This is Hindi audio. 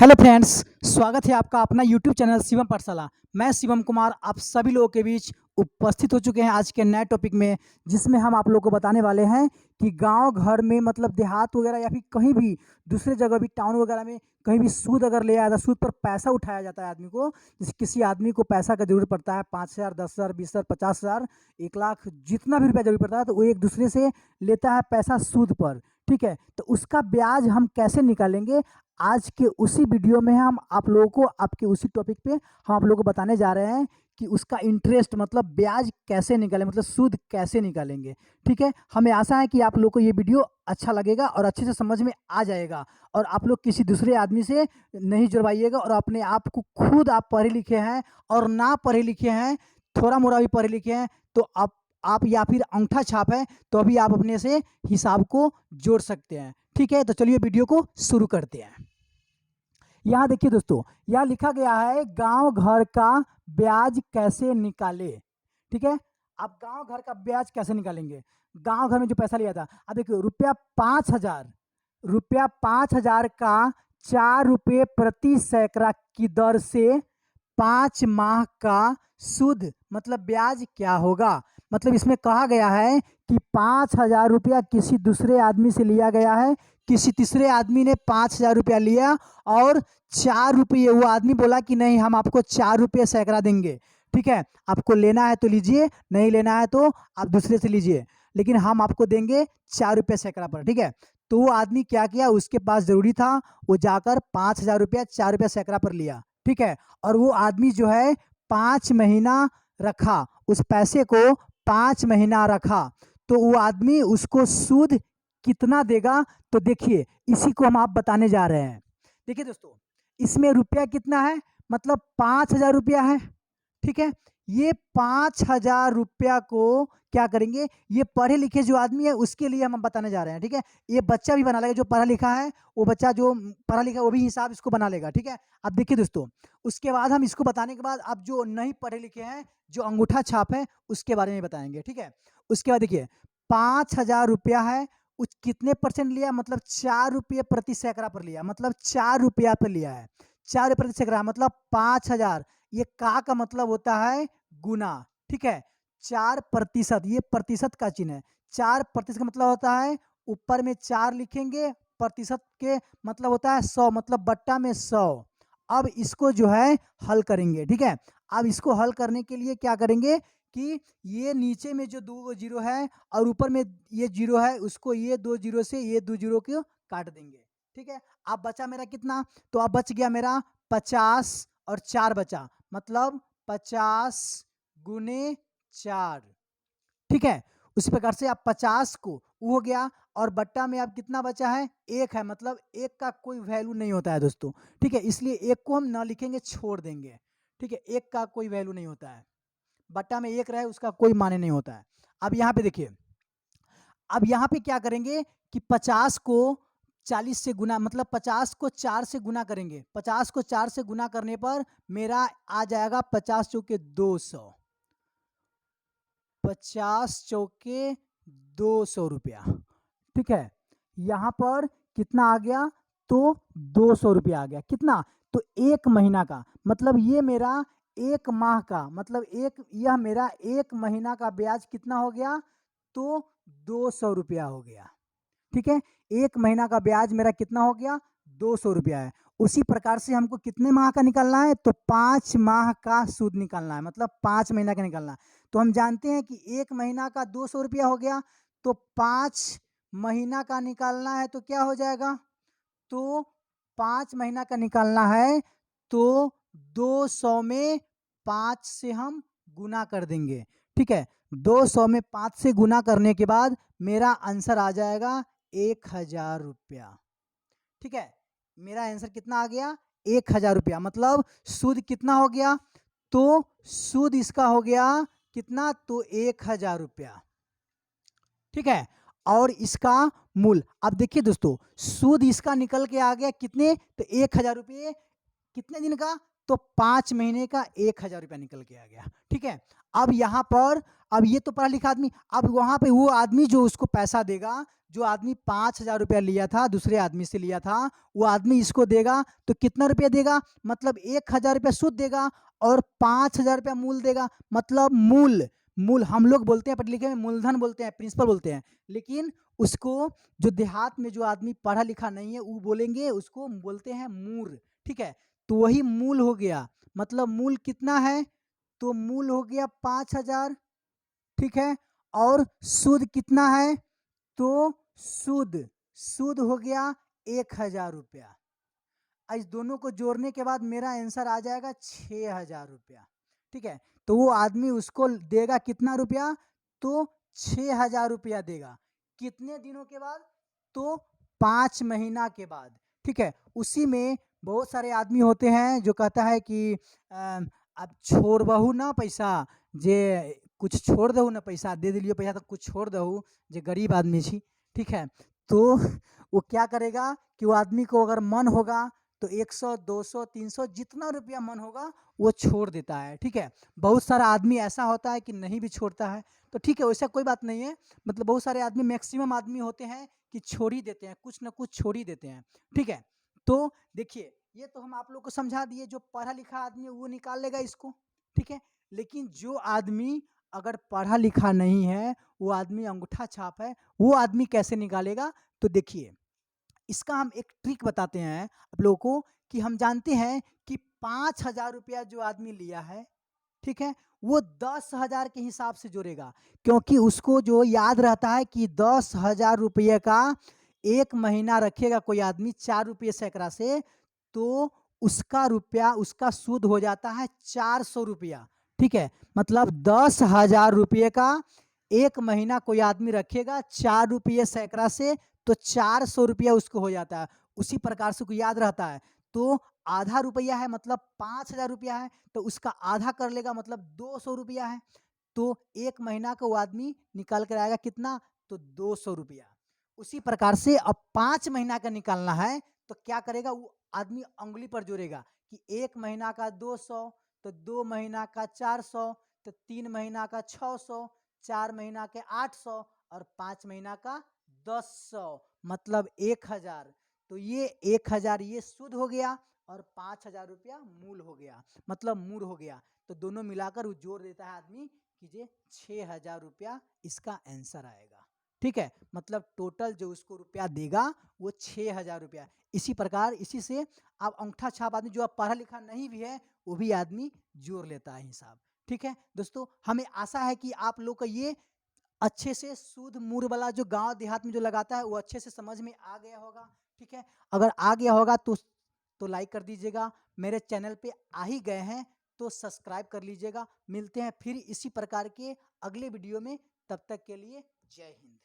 हेलो फ्रेंड्स, स्वागत है आपका अपना यूट्यूब चैनल शिवम पाठशाला। मैं शिवम कुमार आप सभी लोगों के बीच उपस्थित हो चुके हैं आज के नए टॉपिक में, जिसमें हम आप लोगों को बताने वाले हैं कि गांव घर में मतलब देहात वगैरह या फिर कहीं भी दूसरे जगह भी टाउन वगैरह में कहीं भी सूद अगर ले आया था, सूद पर पैसा उठाया जाता है आदमी को। जैसे किसी आदमी को पैसा का जरूरत पड़ता है 5,000, 10,000, 20,000, 50,000, 1,00,000, जितना भी रुपया जरूरत पड़ता है तो वो एक दूसरे से लेता है पैसा सूद पर। ठीक है, तो उसका ब्याज हम कैसे निकालेंगे, आज के उसी वीडियो में हम आप लोगों को आपके उसी टॉपिक पे हम आप लोगों को बताने जा रहे हैं कि उसका इंटरेस्ट मतलब ब्याज कैसे निकालें, मतलब सूद कैसे निकालेंगे। ठीक है, हमें आशा है कि आप लोग को ये वीडियो अच्छा लगेगा और अच्छे से समझ में आ जाएगा और आप लोग किसी दूसरे आदमी से नहीं जुड़वाइएगा। और अपने आप को खुद आप पढ़े लिखे हैं और ना पढ़े लिखे हैं, थोड़ा मोड़ा भी पढ़े लिखे हैं, तो आप या फिर अंगूठा छाप है तो अभी आप अपने से हिसाब को जोड़ सकते हैं। ठीक है, तो चलिए वीडियो को शुरू करते हैं। यहाँ देखिए दोस्तों, यहाँ लिखा गया है गांव घर का ब्याज कैसे निकाले। ठीक है, आप गांव घर का ब्याज कैसे निकालेंगे। गांव घर में जो पैसा लिया था, अब देखिए रुपया 5,000 का 4 रुपये प्रति सैकड़ा की दर से 5 माह का सूद मतलब ब्याज क्या होगा। मतलब इसमें कहा गया है कि 5,000 रुपया किसी दूसरे आदमी से लिया गया है, किसी तीसरे आदमी ने 5,000 रुपया लिया और 4 रुपये वो आदमी बोला कि नहीं हम आपको 4 रुपये सैकड़ा देंगे। ठीक है, आपको लेना है तो लीजिए, नहीं लेना है तो आप दूसरे से लीजिए, लेकिन हम आपको देंगे 4 रुपये सैकड़ा पर। ठीक है, तो वो आदमी क्या किया, उसके पास जरूरी था, वो जाकर 5,000 रुपया 4 रुपये सैकड़ा पर लिया। ठीक है, और वो आदमी जो है 5 महीना रखा, उस पैसे को 5 महीना रखा, तो वो आदमी उसको सूद कितना देगा। तो देखिए इसी को हम आप बताने जा रहे हैं। देखिए दोस्तों, इसमें रुपया कितना है, मतलब 5,000 रुपया है। ठीक है, ये 5,000 रुपया को क्या करेंगे, ये पढ़े लिखे जो आदमी है उसके लिए हम बताने जा रहे हैं। ठीक है, ये बच्चा भी बना लेगा, जो पढ़ा लिखा है वो बच्चा जो पढ़ा लिखा है वो भी हिसाब इसको बना लेगा। ठीक है, अब देखिए दोस्तों, उसके बाद हम इसको बताने के बाद अब जो नहीं पढ़े लिखे हैं, जो अंगूठा छाप है, उसके बारे में बताएंगे। ठीक है, उसके बाद देखिए 5,000 रुपया है, उस कितने परसेंट लिया, मतलब 4 रुपये प्रति सैकड़ा पर लिया, मतलब 4 रुपया पर लिया है। 4 रुपये प्रति सैकड़ा मतलब 5,000, ये का मतलब होता है गुना। ठीक है, 4%, ये प्रतिशत का चिन्ह है। 4% का मतलब होता है ऊपर में 4 लिखेंगे, प्रतिशत के मतलब होता है 100, मतलब बट्टा में 100। अब इसको जो है हल करेंगे। ठीक है, अब इसको हल करने के लिए क्या करेंगे कि ये नीचे में जो 2 जीरो है और ऊपर में ये जीरो है, उसको ये 2 जीरो से ये 2 जीरो को काट देंगे। ठीक है, अब बचा मेरा कितना, तो अब बच गया मेरा 50 और 4 बचा, मतलब 50 गुने 4। ठीक है, उसी प्रकार से आप 50 को वो हो गया और बट्टा में अब कितना बचा है, 1 है, मतलब 1 का कोई वैल्यू नहीं होता है दोस्तों। ठीक है, इसलिए 1 को हम ना लिखेंगे, छोड़ देंगे। ठीक है, 1 का कोई वैल्यू नहीं होता है, बट्टा में 1 रहे उसका कोई माने नहीं होता है। अब यहाँ पे देखिए, अब यहाँ पे क्या करेंगे कि 50 को 40 से गुना, मतलब 50 को 4 से गुना करेंगे। 50 को 4 से गुना करने पर मेरा आ जाएगा 50 चौके 200, 50 चौके 200 रुपया। ठीक है, यहाँ पर कितना आ गया, तो 200 रुपया आ गया। कितना, तो 1 महीना का, मतलब ये मेरा 1 माह का, मतलब यह मेरा 1 महीना का ब्याज कितना हो गया, तो 200 रुपया हो गया। ठीक है, 1 महीना का ब्याज मेरा कितना हो गया, 200 रुपया है। उसी प्रकार से हमको कितने माह का निकालना है, तो 5 माह का सूद निकालना है, मतलब 5 महीना का निकालना है। तो हम जानते हैं कि 1 महीना का 200 रुपया हो गया, तो 5 महीना का निकालना है तो क्या हो जाएगा, तो 5 महीना का निकालना है तो 200 में 5 से हम गुना कर देंगे। ठीक है, 200 में 5 से गुना करने के बाद मेरा आंसर आ जाएगा 1,000 रुपया। ठीक है, मेरा आंसर कितना आ गया, 1,000 रुपया, मतलब सूद कितना हो गया, तो सूद इसका हो गया कितना, तो 1,000 रुपया। ठीक है, और इसका मूल, अब देखिए दोस्तों, सूद इसका निकल के आ गया कितने, तो 1,000 रुपये कितने दिन का, तो 5 महीने का 1000 रुपया निकल के आ गया। ठीक है, अब यहाँ पर, अब ये तो पढ़ा लिखा आदमी, अब वहाँ पे वो आदमी जो उसको पैसा देगा, जो आदमी 5000 रुपया लिया था, दूसरे आदमी से लिया था, वो आदमी इसको देगा तो कितना रुपया देगा, मतलब 1000 रुपया सूद देगा और 5000 रुपया मूल देगा। मतलब मूल, मूल हम लोग बोलते हैं पढ़े लिखे में मूलधन बोलते हैं, प्रिंसिपल बोलते हैं, लेकिन उसको जो देहात में जो आदमी पढ़ा लिखा नहीं है वो बोलेंगे, उसको बोलते हैं मूर। ठीक है, तो वही मूल हो गया। मतलब मूल कितना है, तो मूल हो गया 5000। ठीक है, और सूद कितना है, तो सूद, सूद हो गया 1000 रुपया। इस दोनों को जोड़ने के बाद मेरा आंसर आ जाएगा 6000 रुपया। ठीक है, तो वो आदमी उसको देगा कितना रुपया, तो 6000 रुपया देगा। कितने दिनों के बाद, तो 5 महीना के बाद। ठीक है, उसी में बहुत सारे आदमी होते हैं जो कहता है कि अब छोड़ बहू ना पैसा, जे कुछ छोड़ दहू ना पैसा, दे दिलियो पैसा तो कुछ छोड़ दहू, जे गरीब आदमी छी। ठीक है, तो वो क्या करेगा कि वो आदमी को अगर मन होगा तो 100, 200, 300 जितना रुपया मन होगा वो छोड़ देता है। ठीक है, बहुत सारा आदमी ऐसा होता है कि नहीं भी छोड़ता है, तो ठीक है वैसा कोई बात नहीं है। मतलब बहुत सारे आदमी, मैक्सिमम आदमी होते हैं कि छोड़ ही देते हैं, कुछ ना कुछ छोड़ ही देते हैं। ठीक है, तो देखिए ये तो हम आप लोग को समझा दिए, जो पढ़ा लिखा आदमी है वो निकाल लेगा इसको। ठीक है, लेकिन जो आदमी अगर पढ़ा लिखा नहीं है, वो आदमी अंगूठा छाप है, वो आदमी कैसे निकालेगा, तो देखिए इसका हम एक ट्रिक बताते हैं आप लोगों को, कि हम जानते हैं कि 5000 रुपया जो आदमी लिया है, ठीक है, वो 10,000 के हिसाब से जोड़ेगा, क्योंकि उसको जो याद रहता है कि 10,000 रुपये का एक महीना रखेगा कोई आदमी 4 रुपये सैकड़ा से, तो उसका रुपया, उसका सूद हो जाता है 400 रुपया। ठीक है, मतलब 10,000 रुपये का एक महीना कोई आदमी रखेगा 4 रुपये सैकड़ा से, तो 400 रुपया उसको हो जाता है। उसी प्रकार से को याद रहता है, तो आधा रुपया है मतलब 5000 रुपया है, तो उसका आधा कर लेगा मतलब 200 रुपया है, तो एक महीना का वो आदमी निकाल कर आएगा कितना, तो 200 रुपया। उसी प्रकार से अब 5 महीना का निकालना है, तो क्या करेगा वो आदमी अंगुली पर जोड़ेगा कि एक महीना का 200, तो 2 महीना का 400, तो 3 महीना का 600, 4 महीना के 800 और 5 महीना का 1000, मतलब 1000। तो ये 1000 ये शुद्ध हो गया और 5000 रुपया मूल हो गया, मतलब मूल हो गया। तो दोनों मिलाकर वो जोड़ देता है आदमी कि ये 6000 रुपया इसका आंसर आएगा। ठीक है, मतलब टोटल जो उसको रुपया देगा वो 6000 रुपया। इसी प्रकार, इसी से आप अंगूठा छाप आदमी जो आप पढ़ा लिखा नहीं भी है वो भी आदमी जोड़ लेता है हिसाब। ठीक है दोस्तों, हमें आशा है कि आप लोग का ये अच्छे से सूद मूर वाला जो गांव देहात में जो लगाता है वो अच्छे से समझ में आ गया होगा। ठीक है, अगर आ गया होगा तो लाइक कर दीजिएगा, मेरे चैनल पे आ ही गए हैं तो सब्सक्राइब कर लीजिएगा। मिलते हैं फिर इसी प्रकार के अगले वीडियो में, तब तक के लिए जय हिंद।